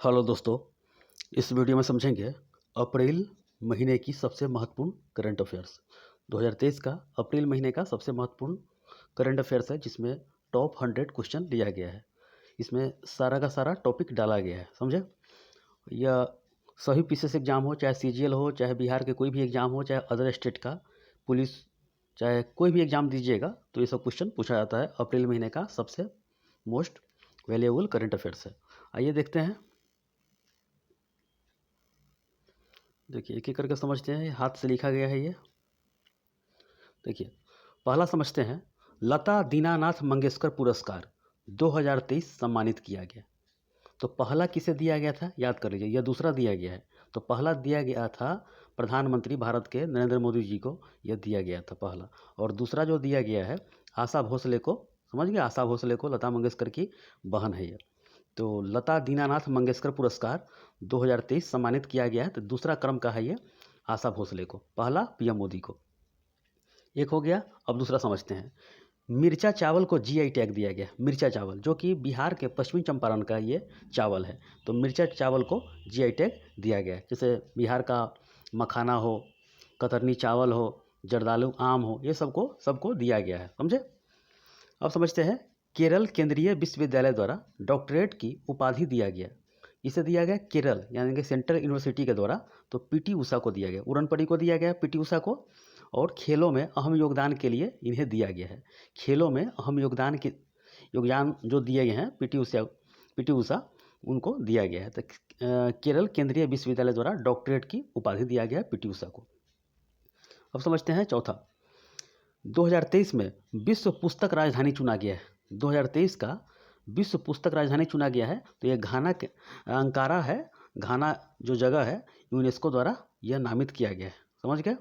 Hello दोस्तों, इस video में समझेंगे अप्रैल महीने की सबसे महत्वपूर्ण करंट अफेयर्स। 2023 का अप्रैल महीने का सबसे महत्वपूर्ण करंट अफेयर्स है, जिसमें टॉप 100 क्वेश्चन लिया गया है। इसमें सारा का सारा टॉपिक डाला गया है, समझे। यह सभी पीसीएस एग्जाम हो, चाहे सीजीएल हो, चाहे बिहार के कोई भी एग्जाम हो, चाहे अदर स्टेट का पुलिस, चाहे कोई भी एग्जाम दीजिएगा तो ये सब क्वेश्चन पूछा जाता है। अप्रैल महीने का सबसे मोस्ट वैल्यूएबल करंट अफेयर्स है। आइए देखते हैं। देखिए, एक एक करके समझते हैं। हाथ से लिखा गया है ये। देखिए, पहला समझते हैं। लता दीनानाथ मंगेशकर पुरस्कार 2023 सम्मानित किया गया। तो पहला किसे दिया गया था, याद कर लीजिए। यह दूसरा दिया गया है। तो पहला दिया गया था प्रधानमंत्री भारत के नरेंद्र मोदी जी को, यह दिया गया था पहला। और दूसरा जो दिया गया है आशा भोसले को, समझ गए। आशा भोसले को लता मंगेशकर की बहन है यह। तो लता दीनानाथ मंगेशकर पुरस्कार 2023 सम्मानित किया गया है। तो दूसरा क्रम का है ये आशा भोसले को, पहला पीएम मोदी को। एक हो गया। अब दूसरा समझते हैं। मिर्चा चावल को जीआई टैग दिया गया। मिर्चा चावल जो कि बिहार के पश्चिमी चंपारण का ये चावल है, तो मिर्चा चावल को जीआई टैग दिया गया है। जैसे बिहार का मखाना हो, कतरनी चावल हो, जर्दालू आम हो, ये सबको दिया गया है, समझे। अब समझते हैं। केरल केंद्रीय विश्वविद्यालय द्वारा डॉक्टरेट की उपाधि दिया गया। इसे दिया गया केरल यानी कि सेंट्रल यूनिवर्सिटी के द्वारा। तो पीटी उषा को दिया गया, उड़नपड़ी को दिया गया पीटी उषा को। और खेलों में अहम योगदान के लिए इन्हें दिया गया है। खेलों में अहम योगदान जो दिए गए हैं पीटी उषा उनको दिया गया है। तो केरल केंद्रीय विश्वविद्यालय द्वारा डॉक्टरेट की उपाधि दिया गया है पीटी उषा को। अब समझते हैं चौथा। 2023 में विश्व पुस्तक राजधानी चुना गया है। 2023 का विश्व पुस्तक राजधानी चुना गया है। तो यह घाना के अंकारा है। घाना जो जगह है यूनेस्को द्वारा यह नामित किया गया है, समझ गए।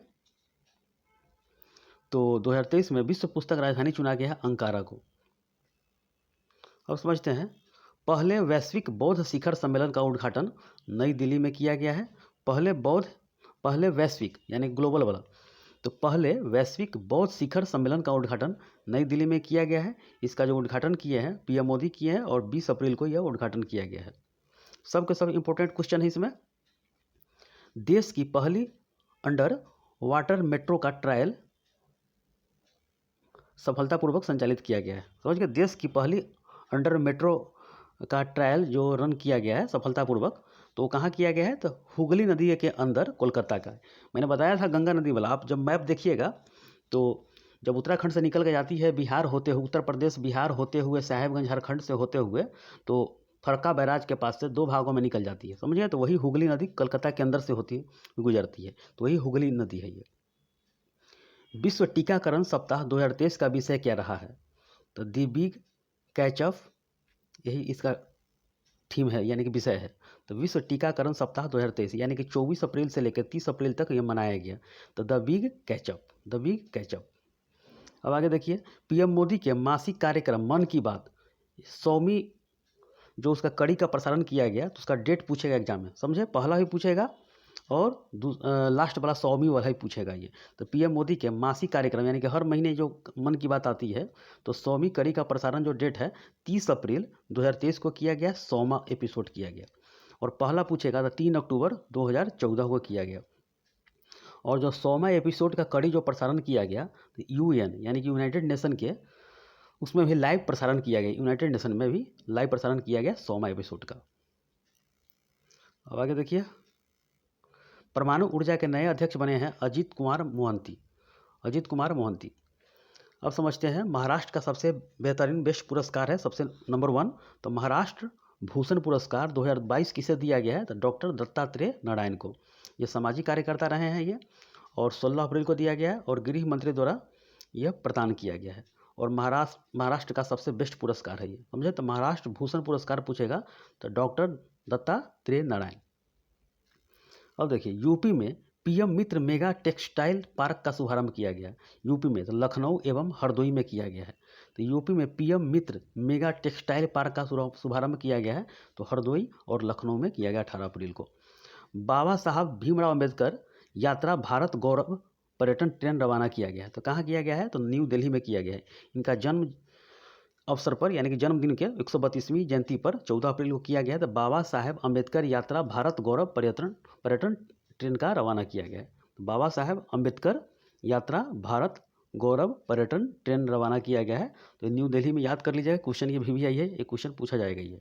तो 2023 में विश्व पुस्तक राजधानी चुना गया है अंकारा को। अब समझते हैं। पहले वैश्विक बौद्ध शिखर सम्मेलन का उद्घाटन नई दिल्ली में किया गया है। पहले वैश्विक यानी ग्लोबल वाला। तो पहले वैश्विक बौद्ध शिखर सम्मेलन का उद्घाटन नई दिल्ली में किया गया है। इसका जो उद्घाटन किए हैं पीएम मोदी किए हैं और 20 अप्रैल को यह उद्घाटन किया गया है। सब के सब इंपॉर्टेंट क्वेश्चन है इसमें। देश की पहली अंडर वाटर मेट्रो का ट्रायल सफलतापूर्वक संचालित किया गया है, समझ गए। देश की पहली अंडर मेट्रो का ट्रायल जो रन किया गया है सफलतापूर्वक, तो कहाँ किया गया है, तो हुगली नदी के अंदर कोलकाता का। मैंने बताया था गंगा नदी वाला। आप जब मैप देखिएगा तो जब उत्तराखंड से निकल के जाती है बिहार होते हुए, उत्तर प्रदेश बिहार होते हुए, साहेबगंज झारखंड से होते हुए, तो फरक्का बैराज के पास से दो भागों में निकल जाती है, समझिए। तो वही हुगली नदी कलकत्ता के अंदर से गुजरती है। तो वही हुगली नदी है ये। विश्व टीकाकरण सप्ताह 2023 का विषय क्या रहा है, तो दी बिग कैचअप, यही इसका थीम है यानी कि विषय है। तो विश्व टीकाकरण सप्ताह 2023 यानी कि 24 अप्रैल से लेकर 30 अप्रैल तक यह मनाया गया। तो द बिग कैचअप। अब आगे देखिए। पीएम मोदी के मासिक कार्यक्रम मन की बात 100वीं जो उसका कड़ी का प्रसारण किया गया, तो उसका डेट पूछेगा एग्जाम में, समझे। पहला भी पूछेगा और लास्ट वाला 100वीं वाला ही पूछेगा ये। तो पीएम मोदी के मासिक कार्यक्रम यानी कि हर महीने जो मन की बात आती है, तो 100वीं कड़ी का प्रसारण जो डेट है 30 अप्रैल 2023 को किया गया। 100वां एपिसोड किया गया। और पहला पूछेगा तो 3 अक्टूबर 2014 को किया गया। और जो 100वां एपिसोड का कड़ी जो प्रसारण किया गया, तो यूएन यानी कि यूनाइटेड नेशन के, उसमें भी लाइव प्रसारण किया गया। यूनाइटेड नेशन में भी लाइव प्रसारण किया गया 100वां एपिसोड का। अब आगे देखिए। परमाणु ऊर्जा के नए अध्यक्ष बने हैं अजीत कुमार मोहंती। अब समझते हैं। महाराष्ट्र का सबसे बेहतरीन बेस्ट पुरस्कार है, सबसे नंबर 1, तो महाराष्ट्र भूषण पुरस्कार 2022 किसे दिया गया है, तो डॉक्टर दत्तात्रेय नारायण को। ये सामाजिक कार्यकर्ता रहे हैं ये। और 16 अप्रैल को दिया गया है और गृह मंत्री द्वारा यह प्रदान किया गया है। और महाराष्ट्र का सबसे बेस्ट पुरस्कार है ये, समझे। तो महाराष्ट्र भूषण पुरस्कार पूछेगा तो डॉक्टर दत्तात्रेय नारायण। अब देखिए। यूपी में पीएम मित्र मेगा टेक्सटाइल पार्क का शुभारंभ किया गया। यूपी में तो लखनऊ एवं हरदोई में किया गया है। तो यूपी में पीएम मित्र मेगा टेक्सटाइल पार्क का शुभारंभ किया गया है, तो हरदोई और लखनऊ में किया गया 18 अप्रैल को। बाबा साहब भीमराव अम्बेडकर यात्रा भारत गौरव पर्यटन ट्रेन रवाना किया गया है। तो कहाँ किया गया है, तो न्यू दिल्ली में किया गया है। इनका जन्म अवसर पर यानी कि जन्मदिन के 132वीं जयंती पर 14 अप्रैल को किया गया। तो बाबा साहेब अम्बेडकर यात्रा भारत गौरव पर्यटन ट्रेन का रवाना किया गया है। तो बाबा साहेब अम्बेडकर यात्रा भारत गौरव पर्यटन ट्रेन रवाना किया गया है। तो न्यू दिल्ली में याद कर लीजिएगा, क्वेश्चन ये भी आई है, एक क्वेश्चन पूछा जाएगा ये।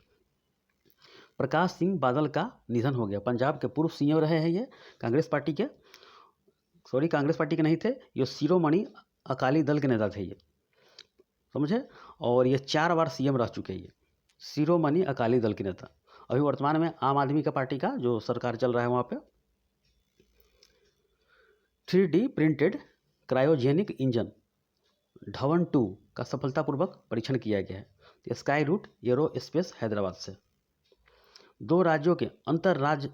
प्रकाश सिंह बादल का निधन हो गया। पंजाब के पूर्व सीएम रहे हैं ये, कांग्रेस पार्टी के नहीं थे, ये शिरोमणि अकाली दल के नेता थे ये, समझे। और ये 4 बार सीएम रह चुके हैं ये, शिरोमणि अकाली दल के नेता। अभी वर्तमान में आम आदमी का पार्टी का जो सरकार चल रहा है वहाँ पे। 3D printed cryogenic engine Dhawan 2 का सफलतापूर्वक परीक्षण किया गया है। तो स्काई रूट एरोस्पेस हैदराबाद से। 2 राज्यों के अंतर्राज्य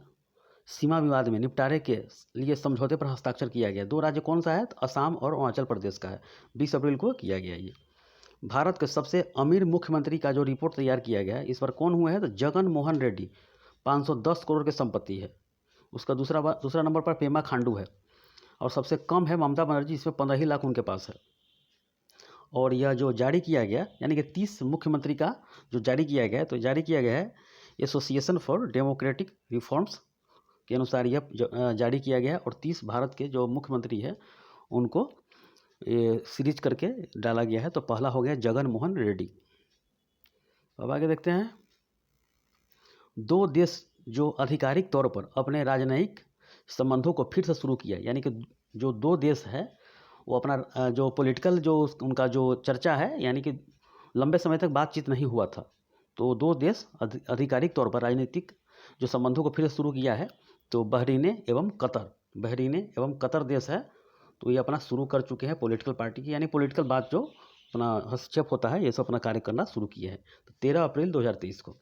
सीमा विवाद में निपटारे के लिए समझौते पर हस्ताक्षर किया गया। 2 राज्य कौन सा है? तो असम और अरुणाचल प्रदेश का है। 20 अप्रैल को किया गया ये। भारत के सबसे अमीर मुख्यमंत्री का जो रिपोर्ट तैयार किया गया है इस बार कौन हुए हैं? तो जगन मोहन रेड्डी, 510 करोड़ की संपत्ति है। उसका दूसरा नंबर पर पेमा खांडू है और सबसे कम है ममता बनर्जी, इसमें 15 ही लाख उनके पास है। और यह जो जारी किया गया यानी कि 30 मुख्यमंत्री का जो जारी किया गया है, तो जारी किया गया है एसोसिएशन फॉर डेमोक्रेटिक रिफॉर्म्स के अनुसार यह जारी किया गया है। और 30 भारत के जो मुख्यमंत्री है उनको ये सीरीज करके डाला गया है। तो पहला हो गया जगन मोहन रेड्डी। अब आगे देखते हैं। 2 देश जो आधिकारिक तौर पर अपने राजनयिक संबंधों को फिर से शुरू किया, यानी कि जो 2 देश है वो अपना जो पॉलिटिकल जो उनका जो चर्चा है, यानी कि लंबे समय तक बातचीत नहीं हुआ था, तो 2 देश आधिकारिक तौर पर राजनीतिक जो संबंधों को फिर से शुरू किया है। तो बहरीन एवं कतर देश है, तो ये अपना शुरू कर चुके हैं पॉलिटिकल पार्टी की, यानी पॉलिटिकल बात जो अपना हस्तक्षेप होता है ये सब अपना कार्य करना शुरू किए हैं। तो 13 अप्रैल 2023 को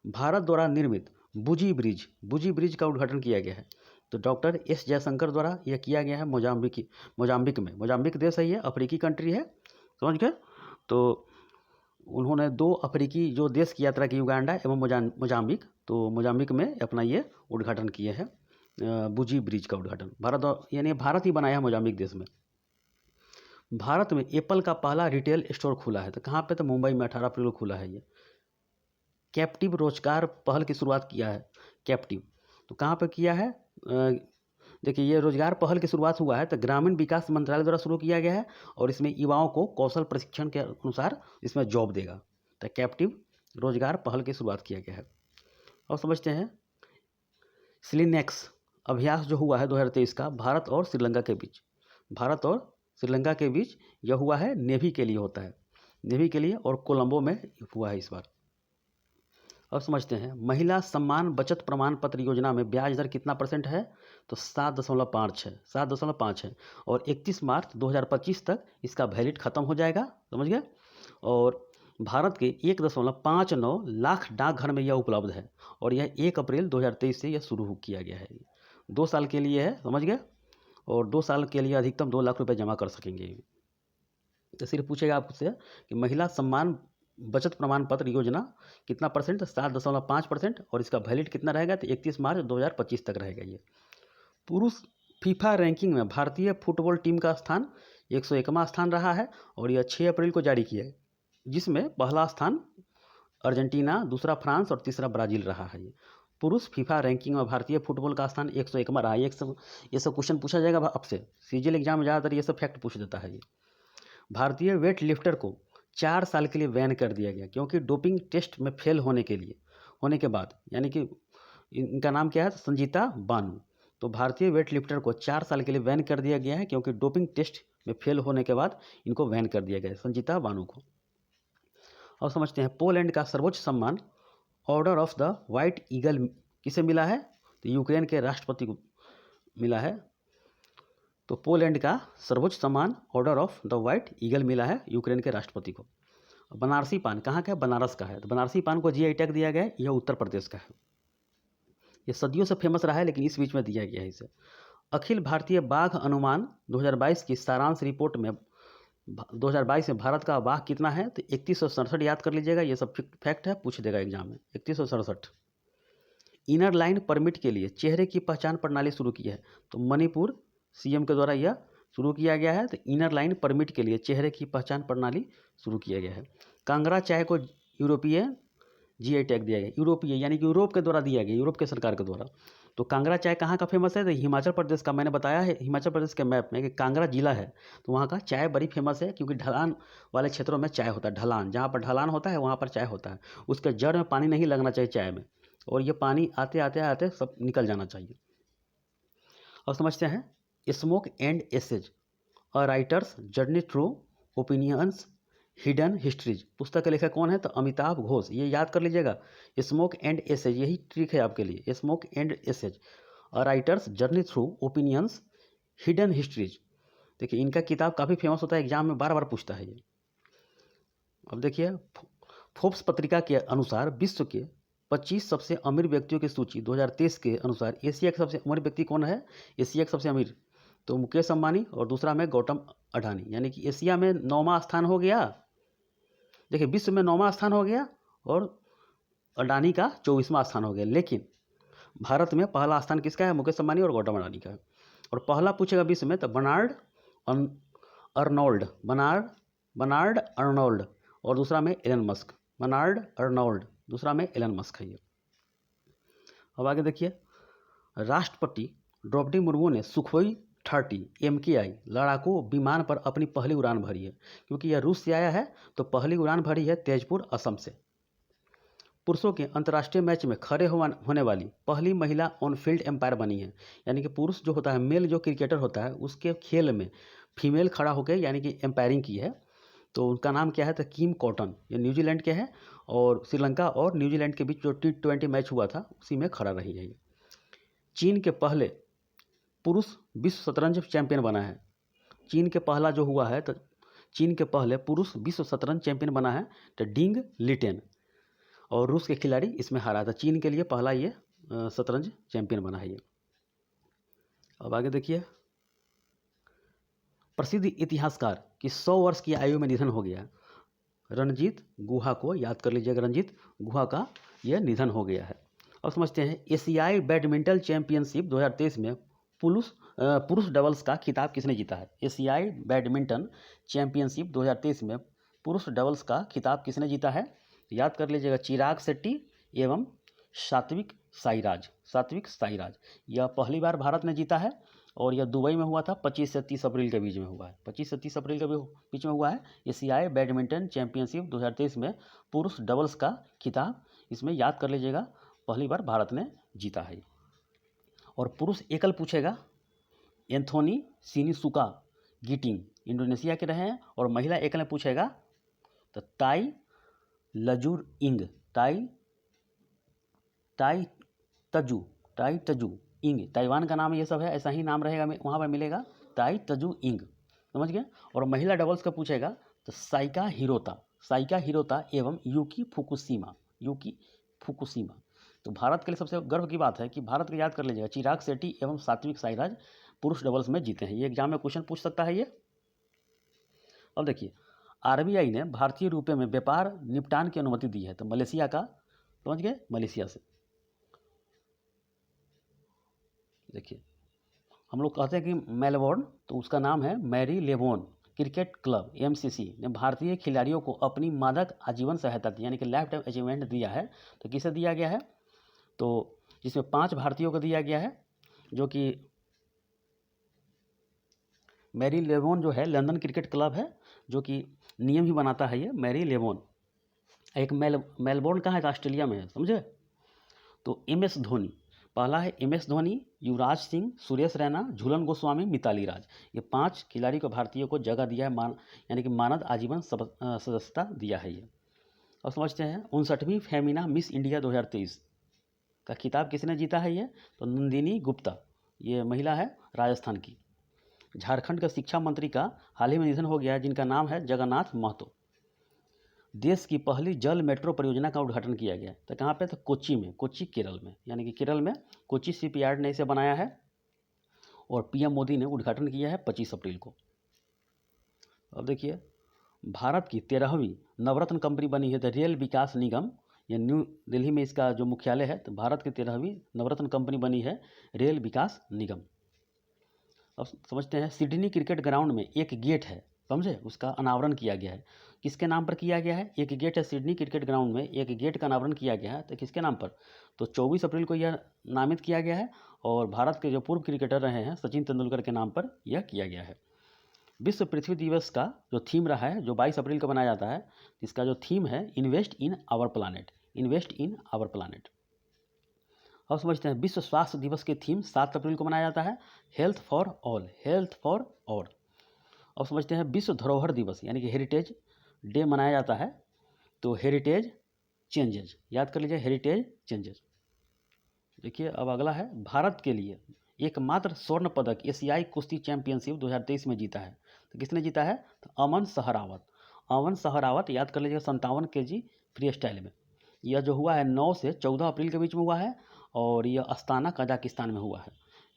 भारत द्वारा निर्मित बुजी ब्रिज का उद्घाटन किया गया है। तो डॉक्टर एस जयशंकर द्वारा यह किया गया है मोजाम्बिक में। मोजाम्बिक देश है ये, अफ्रीकी कंट्री है, समझ गए। तो उन्होंने 2 अफ्रीकी जो देश की यात्रा की, युगांडा एवं मोजाम्बिक। तो मोजाम्बिक में अपना ये उद्घाटन किए हैं, बुजी ब्रिज का उद्घाटन। यानी भारत ही बनाया है मोजाम्बिक देश में। भारत में एप्पल का पहला रिटेल स्टोर खुला है। तो कहाँ पे? तो मुंबई में 18 अप्रैल को खुला है ये। कैप्टिव रोजगार पहल की शुरुआत किया है कैप्टिव, तो कहाँ पे किया है? देखिए ये रोजगार पहल की शुरुआत हुआ है तो ग्रामीण विकास मंत्रालय द्वारा शुरू किया गया है और इसमें युवाओं को कौशल प्रशिक्षण के अनुसार इसमें जॉब देगा। तो कैप्टिव रोजगार पहल की शुरुआत किया गया है। और समझते हैं सिलिनेक्स अभ्यास जो हुआ है 2023 का भारत और श्रीलंका के बीच यह हुआ है, नेवी के लिए होता है, नेवी के लिए, और कोलंबो में हुआ है इस बार। अब समझते हैं महिला सम्मान बचत प्रमाण पत्र योजना में ब्याज दर कितना % है? तो 7.5 है और 31 मार्च 2025 तक इसका वैलिड खत्म हो जाएगा, समझ गए। और भारत के 1.59 लाख डाकघर में यह उपलब्ध है और यह 1 अप्रैल 2023 से यह शुरू किया गया है। 2 साल के लिए है, समझ गए। और 2 साल के लिए अधिकतम 2 लाख रुपए जमा कर सकेंगे। तो सिर्फ पूछेगा आपसे कि महिला सम्मान बचत प्रमाण पत्र योजना कितना %? 7.5% और इसका वैलिड कितना रहेगा? तो 31 मार्च 2025 तक रहेगा ये। पुरुष फीफा रैंकिंग में भारतीय फुटबॉल टीम का स्थान 101वां स्थान रहा है और यह 6 अप्रैल को जारी किया है, जिसमें पहला स्थान अर्जेंटीना, दूसरा फ्रांस और तीसरा ब्राज़ील रहा है। ये पुरुष फीफा रैंकिंग में भारतीय फुटबॉल का स्थान 101वां रहा है। ये सब क्वेश्चन पूछा जाएगा आपसे, सीजीएल एग्जाम में ज़्यादातर ये सब फैक्ट पूछ देता है। ये भारतीय वेट लिफ्टर को 4 साल के लिए बैन कर दिया गया क्योंकि डोपिंग टेस्ट में फेल होने के बाद, यानी कि इनका नाम क्या है? संजीता बानू। तो भारतीय वेट लिफ्टर को 4 साल के लिए बैन कर दिया गया है क्योंकि डोपिंग टेस्ट में फेल होने के बाद इनको बैन कर दिया गया है, संजीता बानू को। और समझते हैं पोलैंड का सर्वोच्च सम्मान order of the white eagle किसे मिला है? तो यूक्रेन के राष्ट्रपति को मिला है। तो पोलैंड का सर्वोच्च सम्मान order of the white eagle मिला है यूक्रेन के राष्ट्रपति को। बनारसी पान कहाँ का है? बनारस का है। तो बनारसी पान को जीआई टैग दिया गया है, यह उत्तर प्रदेश का है। ये सदियों से फेमस रहा है लेकिन इस बीच में दिया गया है इसे। अखिल भारतीय बाघ अनुमान 2022 की सारांश रिपोर्ट में 2022 में भारत का बाघ कितना है? तो 3167 याद कर लीजिएगा, ये सब फैक्ट है, पूछ देगा एग्जाम में। 3167। इनर लाइन परमिट के लिए चेहरे की पहचान प्रणाली शुरू की है, तो मणिपुर सीएम के द्वारा यह शुरू किया गया है? तो इनर लाइन परमिट के लिए चेहरे की पहचान प्रणाली शुरू किया गया है। कांगड़ा चाय को यूरोपीय जीआई टैग दिया गया। यूरोपीय यानी कि यूरोप के द्वारा दिया गया, यूरोप के सरकार के द्वारा। तो कांगड़ा चाय कहाँ का फेमस है? तो हिमाचल प्रदेश का। मैंने बताया है हिमाचल प्रदेश के मैप में कि कांगड़ा जिला है, तो वहाँ का चाय बड़ी फेमस है, क्योंकि ढलान वाले क्षेत्रों में चाय होता है। ढलान, जहाँ पर ढलान होता है वहाँ पर चाय होता है। उसके जड़ में पानी नहीं लगना चाहिए चाय में, और ये पानी आते आते आते सब निकल जाना चाहिए। अब समझते हैं smoke and ashes, a writer's journey through opinions hidden histories. पुस्तक के लेखक कौन है? तो अमिताभ घोष। ये याद कर लीजिएगा, स्मोक एंड एसेज, यही ट्रिक है आपके लिए, smoke and ashes, a writer's journey through opinions hidden histories. देखिए इनका किताब काफ़ी फेमस होता है, एग्जाम में बार बार पूछता है ये। अब देखिए फोर्ब्स पत्रिका के अनुसार विश्व के 25 सबसे अमीर व्यक्तियों की सूची 2023 के अनुसार एशिया के सबसे अमीर व्यक्ति कौन है? एशिया के सबसे अमीर तो मुकेश अंबानी, और दूसरा में गौतम अडानी। यानी कि एशिया में 9वां स्थान हो गया, देखिए विश्व में 9वां स्थान हो गया, और अडानी का 24वां स्थान हो गया। लेकिन भारत में पहला स्थान किसका है? मुकेश अंबानी और गौतम अडानी का है। और पहला पूछेगा विश्व में तो बर्नार्ड अर्नोल्ड, बर्नार्ड अर्नोल्ड, और दूसरा में एलन मस्क। बर्नार्ड अर्नोल्ड, दूसरा में एलन मस्क है ये। अब आगे देखिए, राष्ट्रपति द्रौपदी मुर्मू ने सुखोई 30 MKI लड़ाकू विमान पर अपनी पहली उड़ान भरी है। क्योंकि यह रूस से आया है तो पहली उड़ान भरी है तेजपुर, असम से। पुरुषों के अंतर्राष्ट्रीय मैच में खड़े होने वाली पहली महिला ऑन फील्ड एम्पायर बनी है। यानी कि पुरुष जो होता है, मेल जो क्रिकेटर होता है, उसके खेल में फीमेल खड़ा होकर यानी कि एम्पायरिंग की है। तो उनका नाम क्या है? तो किम कॉटन। ये न्यूजीलैंड के हैं, और श्रीलंका और न्यूजीलैंड के बीच जो T20 मैच हुआ था उसी में खड़ा रही है ये। चीन के पहले पुरुष विश्व शतरंज चैंपियन बना है। चीन के पहला जो हुआ है, तो चीन के पहले पुरुष विश्व शतरंज चैंपियन बना है तो डिंग लिटेन, और रूस के खिलाड़ी इसमें हारा था। चीन के लिए पहला ये शतरंज चैंपियन बना है ये। अब आगे देखिए, प्रसिद्ध इतिहासकार की 100 वर्ष की आयु में निधन हो गया। रणजीत गुहा को याद कर लीजिएगा, रणजीत गुहा का यह निधन हो गया है। अब समझते हैं एशियाई बैडमिंटन चैंपियनशिप 2023 में पुरुष डबल्स का खिताब किसने जीता है? एशियाई बैडमिंटन चैंपियनशिप 2023 में पुरुष डबल्स का खिताब किसने जीता है? याद कर लीजिएगा, चिराग शेट्टी एवं सात्विक साईराज। यह पहली बार भारत ने जीता है, और यह दुबई में हुआ था। 25 से 30 अप्रैल के बीच में हुआ है, 25 से 30 अप्रैल के बीच में हुआ है एशियाई बैडमिंटन चैंपियनशिप 2023 में पुरुष डबल्स का खिताब। इसमें याद कर लीजिएगा, पहली बार भारत ने जीता है। और पुरुष एकल पूछेगा, एंथोनी सिनिसुका गिटिंग इंडोनेशिया के रहे हैं। और महिला एकल में पूछेगा तो ताई लजूर इंग, ताई तजू इंग, ताइवान का नाम ये सब है, ऐसा ही नाम रहेगा, वहाँ पर मिलेगा ताई तजू इंग, समझ गए। और महिला डबल्स का पूछेगा तो साइका हिरोता एवं यूकी फुकुशिमा। तो भारत के लिए सबसे गर्व की बात है कि भारत को याद कर लीजिएगा, चिराग शेट्टी एवं सात्विक साईराज पुरुष डबल्स में जीते हैं। ये एग्जाम में क्वेश्चन पूछ सकता है ये। अब देखिए, RBI ने भारतीय रुपये में व्यापार निपटान की अनुमति दी है। तो मलेशिया का, समझ गए, मलेशिया से। देखिए हम लोग कहते हैं कि मेलबोर्न, तो उसका नाम है मैरी लेबोन क्रिकेट क्लब MCC ने भारतीय खिलाड़ियों को अपनी मादक आजीवन सहायता दी, यानी कि लाइफ टाइम अचीवमेंट दिया है। तो किसे दिया गया है? तो जिसमें 5 भारतीयों को दिया गया है, जो कि मैरी लेबोन जो है लंदन क्रिकेट क्लब है, जो कि नियम ही बनाता है ये मैरी लेबोन। एक मेलबोर्न कहाँ है? ऑस्ट्रेलिया में है, समझे। तो MS धोनी, पहला है MS धोनी, युवराज सिंह, सुरेश रैना, झूलन गोस्वामी, मिताली राज। ये 5 खिलाड़ी को भारतीयों को जगह दिया है, यानी कि मानद आजीवन सदस्यता दिया है ये। अब समझते हैं 59वीं फेमिना मिस इंडिया 2023 का खिताब किसने जीता है ये? तो नंदिनी गुप्ता, ये महिला है, राजस्थान की। झारखंड के शिक्षा मंत्री का हाल ही में निधन हो गया है, जिनका नाम है जगन्नाथ महतो। देश की पहली जल मेट्रो परियोजना का उद्घाटन किया गया। तो कहाँ पे? तो कोच्चि में, कोच्चि केरल में, यानी कि केरल में कोच्चि शिपयार्ड ने इसे बनाया है, और PM मोदी ने उद्घाटन किया है 25 अप्रैल को। अब देखिए, भारत की 13वीं नवरत्न कंपनी बनी है तो रेल विकास निगम, ये न्यू दिल्ली में इसका जो मुख्यालय है। तो भारत की 13वीं नवरत्न कंपनी बनी है रेल विकास निगम। अब समझते हैं, सिडनी क्रिकेट ग्राउंड में एक गेट है, समझे, उसका अनावरण किया गया है। किसके नाम पर किया गया है? एक गेट है सिडनी क्रिकेट ग्राउंड में, एक गेट का अनावरण किया गया है, तो किसके नाम पर? तो 24 अप्रैल को यह नामित किया गया है और भारत के जो पूर्व क्रिकेटर रहे हैं सचिन तेंदुलकर के नाम पर यह किया गया है। विश्व पृथ्वी दिवस का जो थीम रहा है, जो 22 अप्रैल को मनाया जाता है, इसका जो थीम है invest in our planet, invest in our planet. अब समझते हैं, विश्व स्वास्थ्य दिवस के थीम 7 अप्रैल को मनाया जाता है, health for all, health for all. अब समझते हैं, विश्व धरोहर दिवस यानी कि हेरिटेज डे मनाया जाता है, तो हेरिटेज चेंजेज, याद कर लीजिए, हेरिटेज चेंजेज। देखिए अब अगला है, भारत के लिए एकमात्र स्वर्ण पदक एशियाई कुश्ती चैंपियनशिप 2023 में जीता है, तो किसने जीता है? तो अमन सहरावत, अमन सहरावत, याद कर लीजिएगा, 57 kg फ्री स्टाइल में। यह जो हुआ है 9 से 14 अप्रैल के बीच में हुआ है और यह अस्ताना कजाकिस्तान में हुआ है।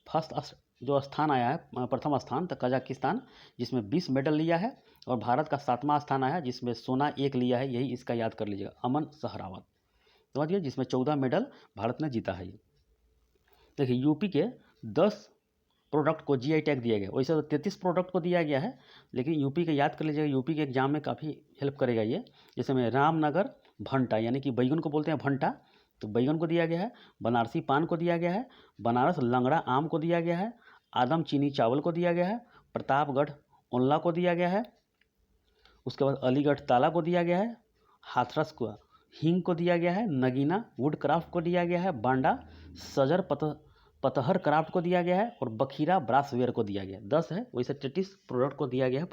फर्स्ट जो स्थान आया है, प्रथम स्थान तो कजाकिस्तान, जिसमें 20 मेडल लिया है, और भारत का 7वां स्थान आया है जिसमें सोना 1 लिया है, यही इसका याद कर लीजिएगा, अमन सहरावत, समझिए, जिसमें 14 मेडल भारत ने जीता है। देखिए यूपी के 10 प्रोडक्ट को जीआई टैग दिया गया, वैसे तो 33 प्रोडक्ट को दिया गया है, लेकिन यूपी के याद कर लीजिएगा, यूपी के एग्जाम में काफ़ी हेल्प करेगा ये। जैसे में रामनगर भंटा, यानी कि बैगन को बोलते हैं भंटा, तो बैगन को दिया गया है। बनारसी पान को दिया गया है। बनारस लंगड़ा आम को दिया गया है। आदम चीनी चावल को दिया गया है। प्रतापगढ़ ओनला को दिया गया है। उसके बाद अलीगढ़ ताला को दिया गया है। हाथरस को हींग को दिया गया है। नगीना वुड क्राफ्ट को दिया गया है। बांडा सजर पतहर क्राफ्ट को दिया गया है। और बखीरा ब्रासवेयर को दिया गया है। 10 है, वैसे 33 प्रोडक्ट को दिया गया है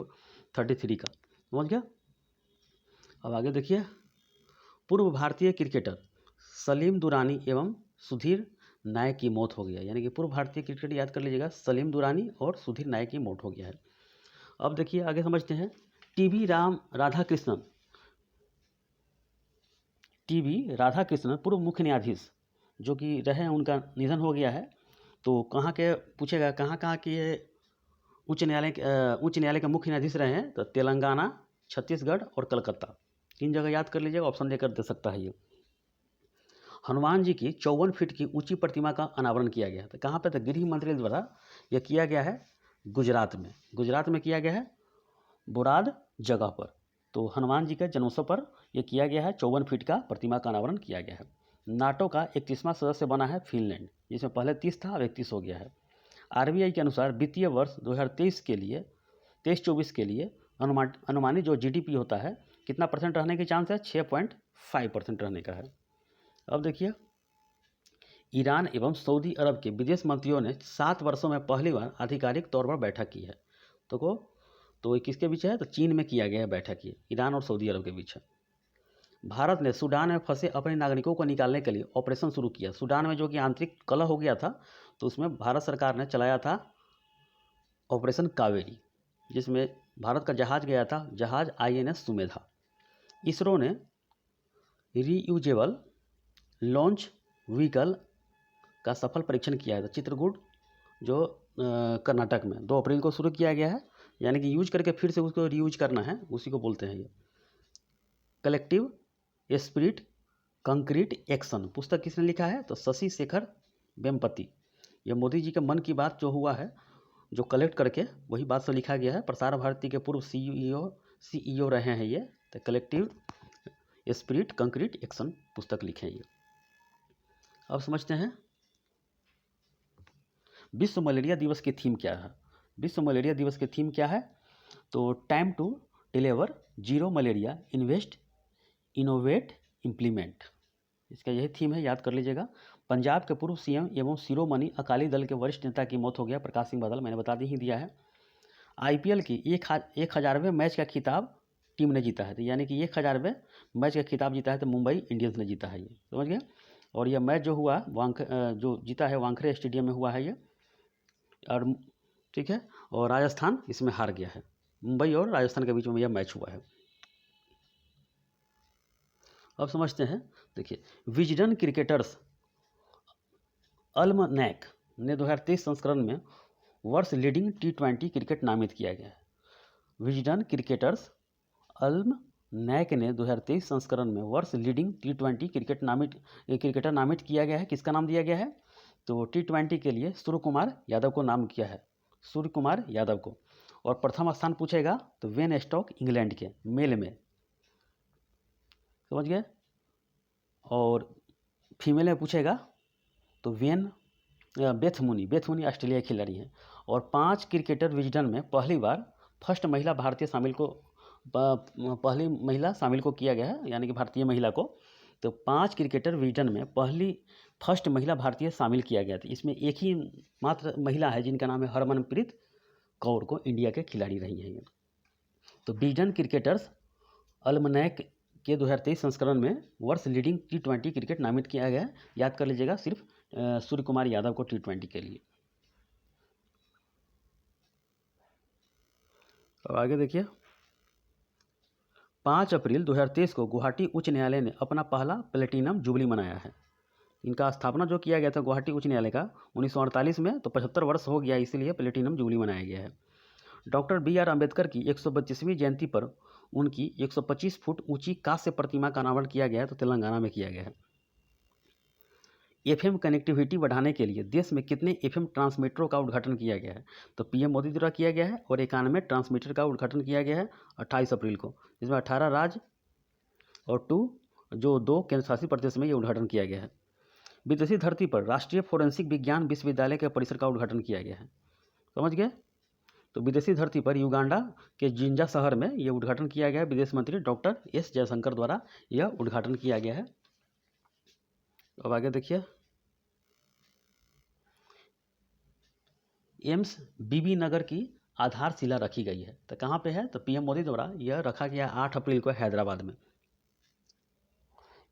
33 का, समझ गया। अब आगे देखिए, पूर्व भारतीय क्रिकेटर सलीम दुरानी एवं सुधीर नायक की मौत हो गया, यानी कि पूर्व भारतीय क्रिकेटर याद कर लीजिएगा, सलीम दुरानी और सुधीर नायक की मौत हो गया है। अब देखिए आगे समझते हैं, टीवी राधाकृष्णन पूर्व मुख्य न्यायाधीश जो कि रहे, उनका निधन हो गया है। तो कहाँ के पूछेगा, कहाँ के उच्च न्यायालय के मुख्य न्यायाधीश रहे हैं, तो तेलंगाना, छत्तीसगढ़ और कलकत्ता, 3 जगह याद कर लीजिएगा, ऑप्शन लेकर दे सकता है ये। हनुमान जी की 54 फीट की ऊंची प्रतिमा का अनावरण किया गया, तो कहाँ पे? तो गृह मंत्री द्वारा यह किया गया है गुजरात में किया गया है, बोराद जगह पर। तो हनुमान जी के जन्मोत्सव पर यह किया गया है, 54 फीट का प्रतिमा का अनावरण किया गया है। नाटो का 31वां सदस्य बना है फिनलैंड, जिसमें पहले 30 था, अब 31 हो गया है। आरबीआई के अनुसार वित्तीय वर्ष 2023 के लिए 23-24 के लिए अनुमानित जो जीडीपी होता है, कितना % रहने के चांस है? 6.5% रहने का है। अब देखिए, ईरान एवं सऊदी अरब के विदेश मंत्रियों ने 7 वर्षों में पहली बार आधिकारिक तौर पर बैठक की है। तो ये किसके बीच है? तो चीन में किया गया है बैठक, ये ईरान और सऊदी अरब के बीच है। भारत ने सूडान में फंसे अपने नागरिकों को निकालने के लिए ऑपरेशन शुरू किया। सूडान में जो कि आंतरिक कलह हो गया था, तो उसमें भारत सरकार ने चलाया था ऑपरेशन कावेरी, जिसमें भारत का जहाज गया था, जहाज INS सुमेधा। इसरो ने रीयूजेबल लॉन्च व्हीकल का सफल परीक्षण किया है, तो चित्रकूट जो कर्नाटक में 2 अप्रैल को शुरू किया गया है, यानी कि यूज करके फिर से उसको रीयूज करना है, उसी को बोलते हैं ये। कलेक्टिव स्पिरिट कंक्रीट एक्शन पुस्तक किसने लिखा है? तो शशि शेखर वेम्पति। यह मोदी जी के मन की बात जो हुआ है, जो कलेक्ट करके वही बात से लिखा गया है। प्रसार भारती के पूर्व CEO रहे हैं ये, तो कलेक्टिव स्पिरिट कंक्रीट एक्शन पुस्तक लिखे हैं ये। अब समझते हैं, विश्व मलेरिया दिवस की थीम क्या है? विश्व मलेरिया दिवस की थीम क्या है? तो time to deliver zero malaria, invest innovate implement, इसका यही थीम है, याद कर लीजिएगा। पंजाब के पूर्व CM एवं शिरोमणि अकाली दल के वरिष्ठ नेता की मौत हो गया, प्रकाश सिंह बादल, मैंने बता ही दिया है। IPL की 1000वें मैच का खिताब टीम ने जीता है, तो यानी कि 1000वें मैच का खिताब जीता है, तो मुंबई इंडियंस ने जीता है, ये समझ गए। और यह मैच जो हुआ जो जीता है वानखेड़े स्टेडियम में हुआ है ये, और ठीक है, और राजस्थान इसमें हार गया है। मुंबई और राजस्थान के बीच में यह मैच हुआ है। अब समझते हैं, देखिए, विजडन क्रिकेटर्स अल्मनैक ने 2023 संस्करण में वर्ष लीडिंग T20 क्रिकेट नामित किया गया है। विजडन क्रिकेटर्स अल्मनैक ने 2023 संस्करण में वर्ष लीडिंग T20 क्रिकेटर नामित किया गया है। किसका नाम दिया गया है? तो T20 के लिए सूर्य कुमार यादव को नाम किया है। सूर्य कुमार यादव को। और प्रथम स्थान पूछेगा तो वेन स्टॉक इंग्लैंड के मेल में, समझ गए। और फीमेल में पूछेगा तो बेथ मुनी ऑस्ट्रेलिया की खिलाड़ी हैं। और 5 क्रिकेटर विजडन में पहली बार फर्स्ट महिला भारतीय शामिल को पहली महिला शामिल को किया गया है, यानी कि भारतीय महिला को। तो 5 क्रिकेटर विजडन में फर्स्ट महिला भारतीय शामिल किया गया था। इसमें एक ही मात्र महिला है जिनका नाम है हरमनप्रीत कौर को इंडिया के खिलाड़ी रही हैं। तो विजडन क्रिकेटर्स अल्मनैक के 2023 संस्करण में वर्ष लीडिंग T20 क्रिकेट नामित किया गया है। याद कर लीजिएगा सिर्फ सूर्य कुमार यादव को T20 के लिए। अब आगे देखिए, 5 अप्रैल 2023 को गुवाहाटी उच्च न्यायालय ने अपना पहला प्लेटिनम जुबली मनाया है। इनका स्थापना जो किया गया था गुवाहाटी उच्च न्यायालय का 1948 में, तो 75 वर्ष हो गया, इसीलिए प्लेटिनम जुबली मनाया गया है। डॉक्टर BR अम्बेडकर की 132वीं जयंती पर उनकी 125 फुट ऊंची कांस्य प्रतिमा का अनावरण किया गया है, तो तेलंगाना में किया गया है। FM कनेक्टिविटी बढ़ाने के लिए देश में कितने FM ट्रांसमीटरों का उद्घाटन किया गया है? तो PM मोदी द्वारा किया गया है। और 91 ट्रांसमीटर का उद्घाटन किया गया है 28 अप्रैल को, जिसमें 18 राज्य और 2 केंद्र शासित प्रदेश में ये उद्घाटन किया गया है। विदेशी धरती पर राष्ट्रीय फोरेंसिक विज्ञान विश्वविद्यालय के परिसर का उद्घाटन किया गया है, समझ गए। तो विदेशी धरती पर युगांडा के जिंजा शहर में यह उद्घाटन किया गया है। विदेश मंत्री डॉक्टर S जयशंकर द्वारा यह उद्घाटन किया गया है। अब आगे देखिए, एम्स BB नगर की आधारशिला रखी गई है, तो कहाँ पे है? तो PM मोदी द्वारा यह रखा गया 8 अप्रैल को हैदराबाद में।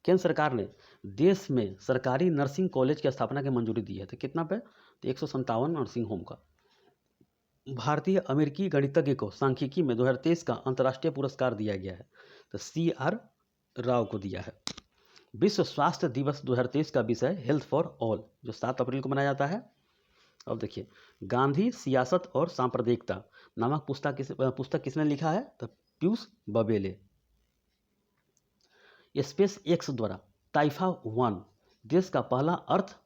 केंद्र सरकार ने देश में सरकारी नर्सिंग कॉलेज की स्थापना की मंजूरी दी है, तो कितना पे? तो 157 नर्सिंग होम का। भारतीय अमेरिकी गणितज्ञ को सांख्यिकी में 2023 का अंतर्राष्ट्रीय पुरस्कार दिया गया है, तो CR राव को दिया है। विश्व स्वास्थ्य दिवस 2023 का विषय हेल्थ फॉर ऑल, जो 7 अप्रैल को मनाया जाता है। अब देखिए, गांधी सियासत और सांप्रदायिकता नामक पुस्तक किसने लिखा है? तो पीयूष बबेले। स्पेस एक्स द्वारा टाइफा 1 देश का पहला अर्थ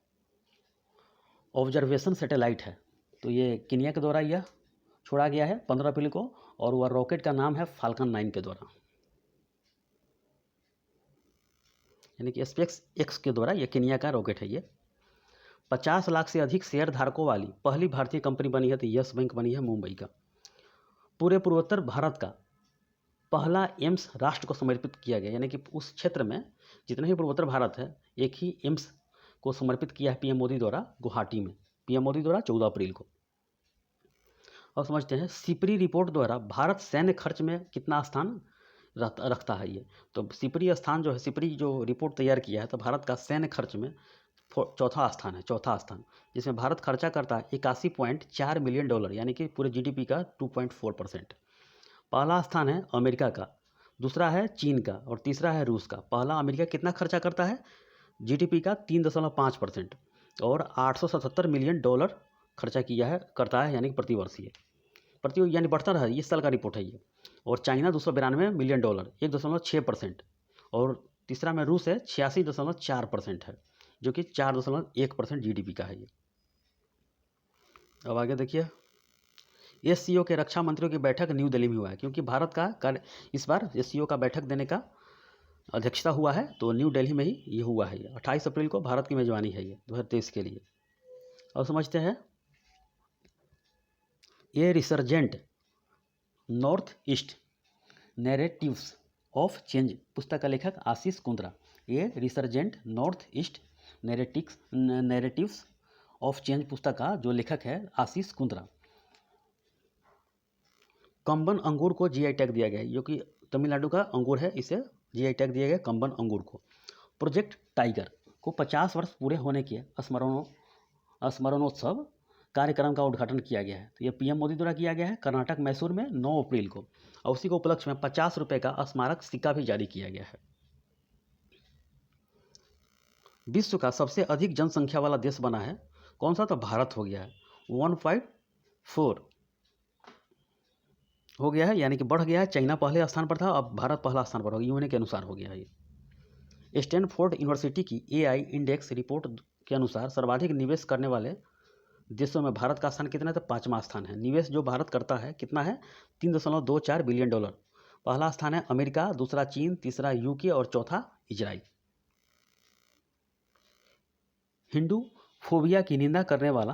ऑब्जर्वेशन सैटेलाइट है, तो ये केन्या के द्वारा यह छोड़ा गया है 15 अप्रैल को, और वह रॉकेट का नाम है फाल्कन 9 के द्वारा, यानी कि स्पेस एक्स के द्वारा यह केन्या का रॉकेट है। ये 50 लाख से अधिक शेयर धारकों वाली पहली भारतीय कंपनी बनी है, तो यस बैंक बनी है मुंबई का। पूरे पूर्वोत्तर भारत का पहला एम्स राष्ट्र को समर्पित किया गया, यानी कि उस क्षेत्र में जितने भी पूर्वोत्तर भारत है एक ही एम्स को समर्पित किया है PM मोदी द्वारा गुवाहाटी में, PM मोदी द्वारा 14 अप्रैल को। और समझते हैं सिपरी रिपोर्ट द्वारा भारत सैन्य खर्च में कितना स्थान रखता है ये। तो सिपरी स्थान जो है, सिपरी जो रिपोर्ट तैयार किया है, तो भारत का सैन्य खर्च में चौथा स्थान, जिसमें भारत खर्चा करता है $81.4 मिलियन, यानी कि पूरे GDP का 2.4%। पहला स्थान है अमेरिका का, दूसरा है चीन का और तीसरा है रूस का। पहला अमेरिका कितना खर्चा करता है? GDP का 3.5% और $877 मिलियन खर्चा करता है, यानी कि प्रतिवर्ष यानी बढ़ता रहा। इस साल का रिपोर्ट है ये। और चाइना 292 मिलियन डॉलर 1.6%, और तीसरा में रूस है 86.4% है, जो कि 4.1% GDP का है ये। अब आगे देखिए, SCO के रक्षा मंत्रियों की बैठक न्यू दिल्ली में हुआ है, क्योंकि भारत का इस बार SCO का बैठक देने का अध्यक्षता हुआ है, तो न्यू दिल्ली में ही ये हुआ है। 28 अप्रैल को भारत की मेजबानी है ये 2023 के लिए। और समझते हैं, ये resurgent north east narratives of change पुस्तक का लेखक आशीष कुंद्रा। ये resurgent north east narratives of change पुस्तक का जो लेखक है आशीष कुंद्रा। कंबन अंगूर को GI टैग दिया गया है, जो कि तमिलनाडु का अंगूर है, इसे GI टैग दिया गया कंबन अंगूर को। प्रोजेक्ट टाइगर को 50 वर्ष पूरे होने के स्मरणोत्सव कार्यक्रम का उद्घाटन किया गया है, तो यह PM मोदी द्वारा किया गया है कर्नाटक मैसूर में 9 अप्रैल को, और उसी को उपलक्ष्य में 50 रुपये का स्मारक सिक्का भी जारी किया गया है। विश्व का सबसे अधिक जनसंख्या वाला देश बना है कौन सा? तो भारत हो गया है, 154 हो गया है, यानी कि बढ़ गया है। चाइना पहले स्थान पर था, अब भारत पहला स्थान पर हो गया, यूएन के अनुसार हो गया है ये। स्टैनफोर्ड यूनिवर्सिटी की AI इंडेक्स रिपोर्ट के अनुसार सर्वाधिक निवेश करने वाले देशों में भारत का स्थान कितना है? तो 5वां स्थान है। निवेश जो भारत करता है कितना है? $3.24 बिलियन। पहला स्थान है अमेरिका, दूसरा चीन, तीसरा यूके और चौथा इजराइल। हिंदू फोबिया की निंदा करने वाला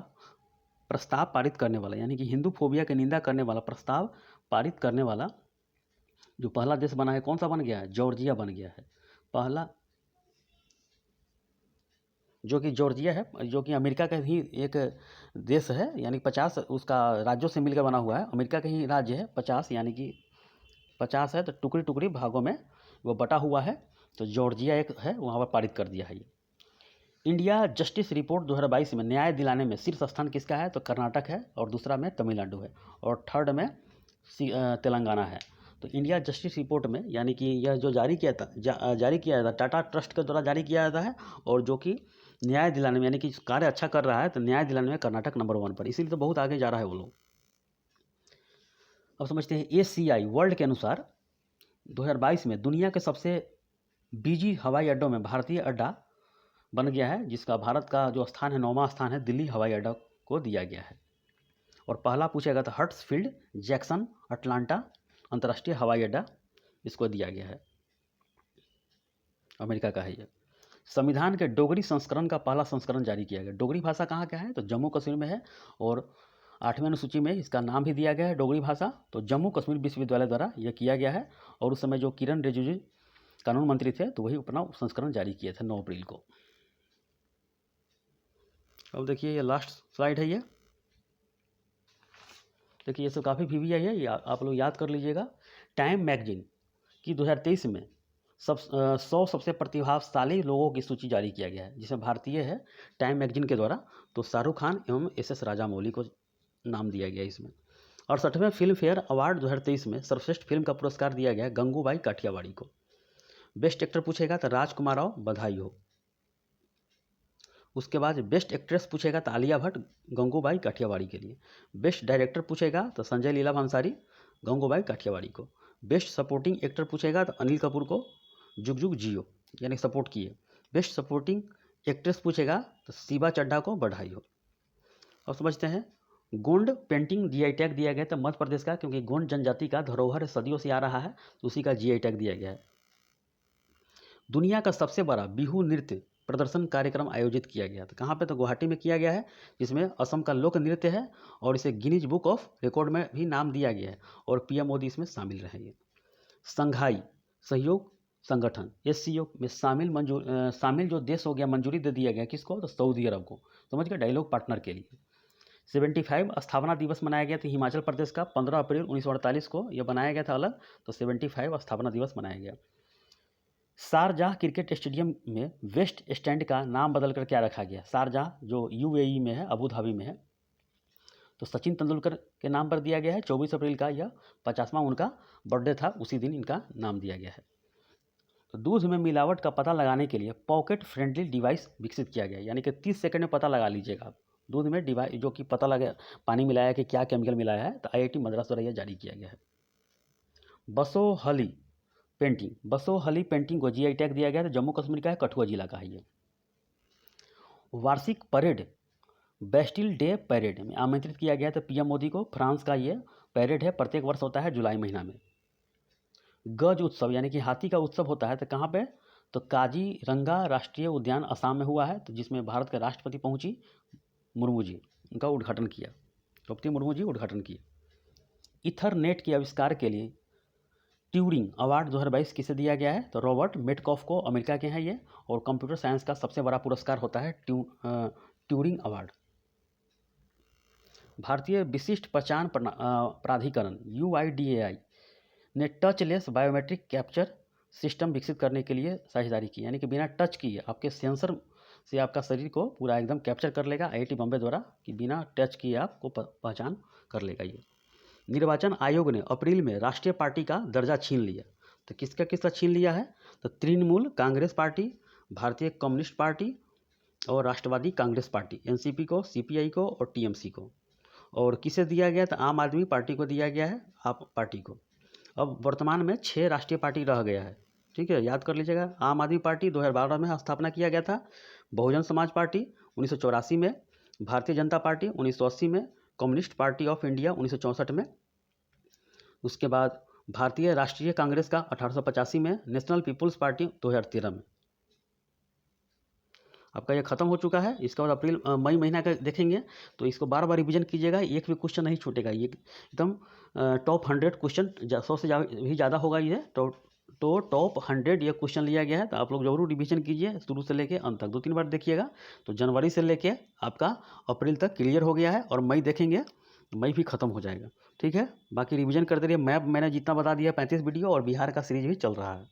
प्रस्ताव पारित करने वाला, यानी कि हिंदू फोबिया की निंदा करने वाला प्रस्ताव पारित करने वाला जो पहला देश बना है, कौन सा बन गया है? जॉर्जिया बन गया है। पहला जो कि जॉर्जिया है, जो कि अमेरिका का ही एक देश है, यानी 50 उसका राज्यों से मिलकर बना हुआ है। अमेरिका का ही राज्य है 50, यानी कि 50 है तो टुकड़ी टुकड़ी भागों में वो बटा हुआ है। तो जॉर्जिया एक है, वहाँ पर पारित कर दिया है ये। इंडिया जस्टिस रिपोर्ट 2022 में न्याय दिलाने में शीर्ष स्थान किसका है? तो कर्नाटक है, और दूसरा में तमिलनाडु है, और थर्ड में तेलंगाना है। तो इंडिया जस्टिस रिपोर्ट में, यानी कि यह जो जारी किया था टाटा ट्रस्ट के द्वारा जारी किया जाता है, और जो कि न्याय दिलाने में, यानी कि कार्य अच्छा कर रहा है, तो न्याय दिलाने में कर्नाटक नंबर 1 पर, इसीलिए तो बहुत आगे जा रहा है वो लोग। अब समझते हैं ACI वर्ल्ड के अनुसार 2022 में दुनिया के सबसे बिजी हवाई अड्डों में भारतीय अड्डा बन गया है, जिसका भारत का जो स्थान है 9वां स्थान है, दिल्ली हवाई अड्डा को दिया गया है। और पहला पूछा गया था हर्ट्सफील्ड जैक्सन अटलांटा अंतर्राष्ट्रीय हवाई अड्डा, इसको दिया गया है, अमेरिका का है ये। संविधान के डोगरी संस्करण का पहला संस्करण जारी किया गया। डोगरी भाषा कहाँ का है? तो जम्मू कश्मीर में है, और 8वीं अनुसूची में इसका नाम भी दिया गया है डोगरी भाषा। तो जम्मू कश्मीर विश्वविद्यालय द्वारा यह किया गया है, और उस समय जो किरण रिजिजू कानून मंत्री थे, तो वही अपना संस्करण जारी किए थे 9 अप्रैल को। अब देखिए ये लास्ट स्लाइड है ये। देखिए ये सब काफ़ी VVI है, ये आप लोग याद कर लीजिएगा। टाइम मैगजीन की 2023 में 100 सबसे प्रतिभाशाली लोगों की सूची जारी किया गया है, जिसमें भारतीय है टाइम मैगजीन के द्वारा। तो शाहरुख खान एवं SS राजामौली को नाम दिया गया इसमें। 68वें फिल्म फेयर अवार्ड 2023 में सर्वश्रेष्ठ फिल्म का पुरस्कार दिया गया गंगूबाई काठियावाड़ी को। बेस्ट एक्टर पूछेगा तो राजकुमार राव, बधाई हो। उसके बाद बेस्ट एक्ट्रेस पूछेगा तो आलिया भट्ट, गंगूबाई काठियावाड़ी के लिए। बेस्ट डायरेक्टर पूछेगा तो संजय लीला भंसाली, गंगूबाई काठियावाड़ी को। बेस्ट सपोर्टिंग एक्टर पूछेगा तो अनिल कपूर को, जुग जुग जियो, यानी सपोर्ट किए। बेस्ट सपोर्टिंग एक्ट्रेस पूछेगा तो शिवा चड्ढा को, बधाई हो। अब समझते हैं गोंड पेंटिंग GI टैग दिया गया था मध्य प्रदेश का, क्योंकि गोंड जनजाति का धरोहर सदियों से आ रहा है, तो उसी का GI टैग दिया गया है। दुनिया का सबसे बड़ा बिहू नृत्य प्रदर्शन कार्यक्रम आयोजित किया गया था, कहाँ पे? तो गुवाहाटी में किया गया है, जिसमें असम का लोक नृत्य है, और इसे गिनीज बुक ऑफ रिकॉर्ड में भी नाम दिया गया है, और PM मोदी इसमें शामिल रहेंगे। संघाई सहयोग संगठन SCO में शामिल जो देश हो गया, मंजूरी दे दिया गया किसको? तो सऊदी अरब को। समझ गए, डायलॉग पार्टनर के लिए। 75 स्थापना दिवस मनाया गया था हिमाचल प्रदेश का 15 अप्रैल 1948 को, यह बनाया गया था अलग, तो 75 स्थापना दिवस मनाया गया। शारजाह क्रिकेट स्टेडियम में वेस्ट स्टैंड का नाम बदलकर क्या रखा गया? शारजाह जो UAE में है, अबू धाबी में है, तो सचिन तेंदुलकर के नाम पर दिया गया है। 24 अप्रैल का यह 50वां उनका बर्थडे था, उसी दिन इनका नाम दिया गया है। तो दूध में मिलावट का पता लगाने के लिए पॉकेट फ्रेंडली डिवाइस विकसित किया गया, यानी कि 30 सेकंड में पता लगा लीजिएगा आप दूध में डिवाइस जो कि पता लगे पानी मिलाया कि क्या केमिकल मिलाया है, तो IIT मद्रास द्वारा यह जारी किया गया है। बसोहली पेंटिंग को GI टैग दिया गया है, तो जम्मू कश्मीर का है, कठुआ जिला का है ये। वार्षिक परेड बेस्टिल डे परेड में आमंत्रित किया गया था PM मोदी को। फ्रांस का ये परेड है, प्रत्येक वर्ष होता है जुलाई महीना में। गज उत्सव यानी कि हाथी का उत्सव होता है, तो कहाँ पे? तो काजीरंगा राष्ट्रीय उद्यान असम में हुआ है, तो जिसमें भारत के राष्ट्रपति पहुंची मुर्मू जी, उनका उद्घाटन किया, द्रौपदी मुर्मू जी उद्घाटन किए। इथरनेट के आविष्कार के लिए ट्यूरिंग अवार्ड 2022 किसे दिया गया है? तो रॉबर्ट मेटकॉफ को, अमेरिका के हैं ये, और कंप्यूटर साइंस का सबसे बड़ा पुरस्कार होता है ट्यूरिंग अवार्ड। भारतीय विशिष्ट पहचान प्राधिकरण UIDAI ने टचलेस बायोमेट्रिक कैप्चर सिस्टम विकसित करने के लिए साझेदारी की, यानी कि बिना टच किए आपके सेंसर से आपका शरीर को पूरा एकदम कैप्चर कर लेगा IIT बॉम्बे द्वारा, कि बिना टच किए आपको पहचान कर लेगा ये। निर्वाचन आयोग ने अप्रैल में राष्ट्रीय पार्टी का दर्जा छीन लिया, तो किसका छीन लिया है? तो तृणमूल कांग्रेस पार्टी, भारतीय कम्युनिस्ट पार्टी और राष्ट्रवादी कांग्रेस पार्टी NCP को, CPI को और TMC को। और किसे दिया गया? तो आम आदमी पार्टी को दिया गया है, आप पार्टी को। अब वर्तमान में 6 राष्ट्रीय पार्टी रह गया है, ठीक है, याद कर लीजिएगा। आम आदमी पार्टी 2012 में स्थापना किया गया था। बहुजन समाज पार्टी 1984 में, भारतीय जनता पार्टी 1980 में, कम्युनिस्ट पार्टी ऑफ इंडिया 1964 में, उसके बाद भारतीय राष्ट्रीय कांग्रेस का 1885 में, नेशनल पीपुल्स पार्टी 2013 में। आपका ये खत्म हो चुका है। इसके बाद अप्रैल मई महीना का देखेंगे तो इसको बार बार रिवीजन कीजिएगा, एक भी क्वेश्चन नहीं छूटेगा। ये एकदम टॉप 100 क्वेश्चन, 100 से भी ज़्यादा होगा ये। तो टॉप 100 ये क्वेश्चन लिया गया है, तो आप लोग जरूर रिवीजन कीजिए शुरू से लेके अंत तक, 2-3 बार देखिएगा। तो जनवरी से लेके आपका अप्रैल तक क्लियर हो गया है, और मई देखेंगे मई भी खत्म हो जाएगा। ठीक है, बाकी रिवीजन करते रहिए। मैप मैंने जितना बता दिया 35 वीडियो, और बिहार का सीरीज भी चल रहा है।